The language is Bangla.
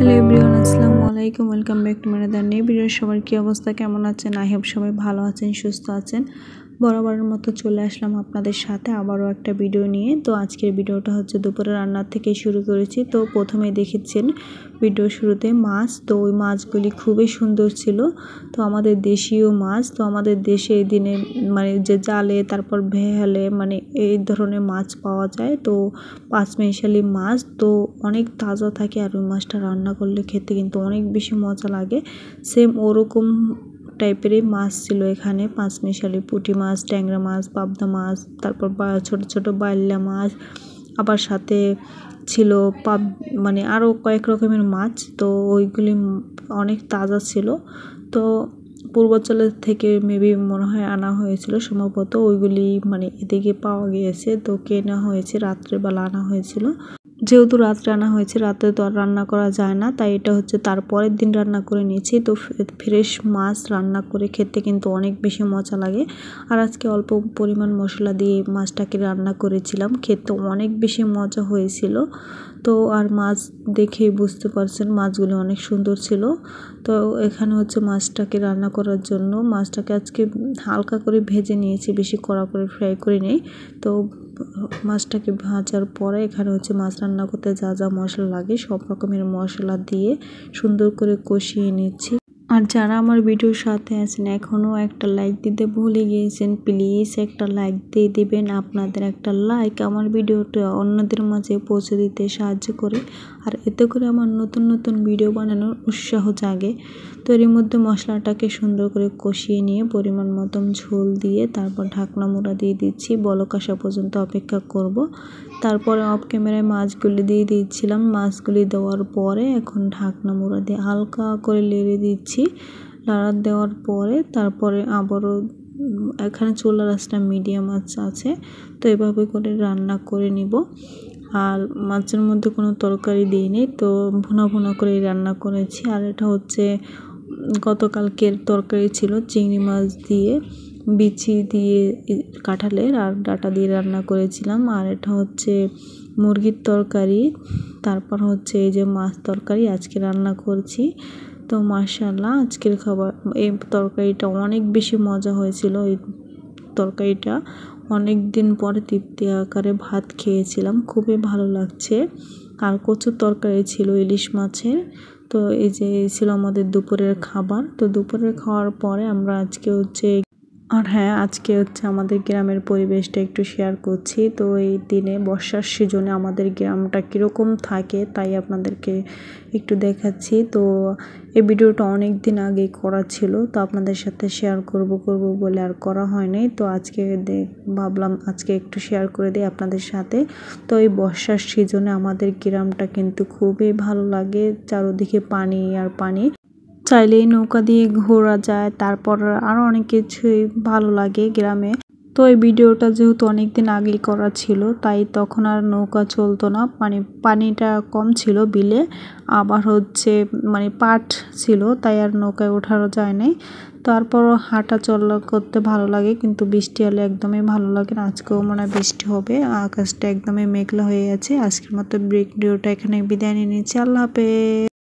হ্যালো এভরিওয়ান, আসসালামু আলাইকুম। Welcome back to my other new video. সবার কী অবস্থা, কেমন আছেন? আই হোপ সবাই ভালো আছেন, সুস্থ আছেন। বরাবরের মতো চলে আসলাম আপনাদের সাথে আবারও একটা ভিডিও নিয়ে। তো আজকের ভিডিওটা হচ্ছে দুপুরে রান্নার থেকে শুরু করেছি। তো প্রথমে দেখেছেন ভিডিও শুরুতে মাছ, তো ওই মাছগুলি খুবই সুন্দর ছিল। তো আমাদের দেশীয় মাছ, তো আমাদের দেশে এই দিনে মানে যে জালে তারপর ভেহালে মানে এই ধরনের মাছ পাওয়া যায়। তো পাঁচমিশালি মাছ তো অনেক তাজা থাকে, আর ওই মাছটা রান্না করলে খেতে কিন্তু অনেক বেশি মজা লাগে। সেম ওরকম টাইপেরই মাছ ছিল এখানে, পাঁচমিশালি পুঁটি মাছ, ট্যাংরা মাছ, পাবদা মাছ, তারপর ছোট ছোট বাইল্লা মাছ, আবার সাথে ছিল মানে আরও কয়েক রকমের মাছ। তো ওইগুলি অনেক তাজা ছিল। তো পূর্বাঞ্চলের থেকে মেবি মনে হয় আনা হয়েছিল সম্ভবত, ওইগুলি মানে এদিকে পাওয়া গিয়েছে, তো কেনা হয়েছে, রাত্রেবেলা আনা হয়েছিল। যেহেতু রাত্রে আনা হয়েছে, রাতে তো আর রান্না করা যায় না, তাই এটা হচ্ছে তারপরের দিন রান্না করে নিয়েছি। তো ফ্রেশ মাছ রান্না করে খেতে কিন্তু অনেক বেশি মজা লাগে। আর আজকে অল্প পরিমাণ মশলা দিয়ে মাছটাকে রান্না করেছিলাম, খেতে অনেক বেশি মজা হয়েছিল। তো আর মাছ দেখেই বুঝতে পারছেন মাছগুলো অনেক সুন্দর ছিল। তো এখানে হচ্ছে মাছটাকে রান্না করার জন্য মাছটাকে আজকে হালকা করে ভেজে নিয়েছি, বেশি কড়া করে ফ্রাই করে নেই। তো মাছটাকে ভাজার পরে এখানে হচ্ছে মাছ রান্না করতে যা যা মশলা লাগে সব রকমের মশলা দিয়ে সুন্দর করে কষিয়ে নিচ্ছি। আর যারা আমার ভিডিওর সাথে আছেন এখনও একটা লাইক দিতে ভুলে গিয়েছেন, প্লিজ একটা লাইক দিয়ে দিবেন। আপনাদের একটা লাইক আমার ভিডিওটা অন্যদের মাঝে পৌঁছে দিতে সাহায্য করে, আর এতে করে আমার নতুন নতুন ভিডিও বানানোর উৎসাহ জাগে। তো এর মধ্যে মশলাটাকে সুন্দর করে কষিয়ে নিয়ে পরিমাণ মতন ঝোল দিয়ে তারপর ঢাকনা মোড়া দিয়ে দিচ্ছি, বলক আসা পর্যন্ত অপেক্ষা করব। তারপরে অফ ক্যামেরায় মাছগুলি দিয়ে দিচ্ছিলাম। মাছগুলি দেওয়ার পরে এখন ঢাকনা মোড়া দিয়ে হালকা করে নেড়ে দিচ্ছি। নাড়া দেওয়ার পরে তারপরে আবারও এখানে চুলার আঁচটা মিডিয়াম আঁচ আছে, তো এভাবে করে রান্না করে নিব। আর মাছের মধ্যে কোনো তরকারি দিইনি, তো ভুনা ভুনা করে রান্না করেছি। আর এটা হচ্ছে গতকালকের তরকারি ছিল, চিংড়ি মাছ দিয়ে বিচি দিয়ে কাঁঠালের আর ডাটা দিয়ে রান্না করেছিলাম। আর এটা হচ্ছে মুরগির তরকারি, তারপর হচ্ছে এই যে মাছ তরকারি আজকে রান্না করছি। তো মাশাআল্লাহ আজকের খাবার এই তরকারিটা অনেক বেশি মজা হয়েছিল। এই তরকারিটা অনেক দিন পরে তৃপ্তি আকারে ভাত খেয়েছিলাম, খুবই ভালো লাগছে। আর কচুর তরকারি ছিল ইলিশ মাছের। তো এই যে ছিল আমাদের দুপুরের খাবার। তো দুপুরের খাওয়ার পরে আমরা আজকে হচ্ছে আজকে হচ্ছে আমাদের গ্রামের পরিবেশটা একটু শেয়ার করছি। তো এই দিনে বর্ষার সিজনে আমাদের গ্রামটা কীরকম থাকে তাই আপনাদেরকে একটু দেখাচ্ছি। তো এই ভিডিওটা অনেক দিন আগে করা ছিল, তো আপনাদের সাথে শেয়ার করব বলে আর করা হয়নি। তো আজকে ভাবলাম আজকে একটু শেয়ার করে দিই আপনাদের সাথে। তো এই বর্ষার সিজনে আমাদের গ্রামটা কিন্তু খুবই ভালো লাগে, চারদিকে পানি আর পানি, চাইলেই নৌকা দিয়ে ঘোরা যায়, তারপর আরও অনেক কিছুই ভালো লাগে গ্রামে। তো এই ভিডিওটা যেহেতু অনেক দিন আগেই করা ছিল, তাই তখন আর নৌকা চলতো না, পানিটা কম ছিল বিলে, আবার হচ্ছে মানে পাট ছিল, তাই আর নৌকায় ওঠানো যায় নাই। তারপরও হাঁটা চলা করতে ভালো লাগে, কিন্তু বৃষ্টি হলে একদমই ভালো লাগে না। আজকেও মনে হয় বৃষ্টি হবে, আকাশটা একদমই মেঘলা হয়ে আছে। আজকের মতো ভিডিওটা এখানে বিদায় নিয়ে নিচ্ছি। আল্লাহ হাফেজ।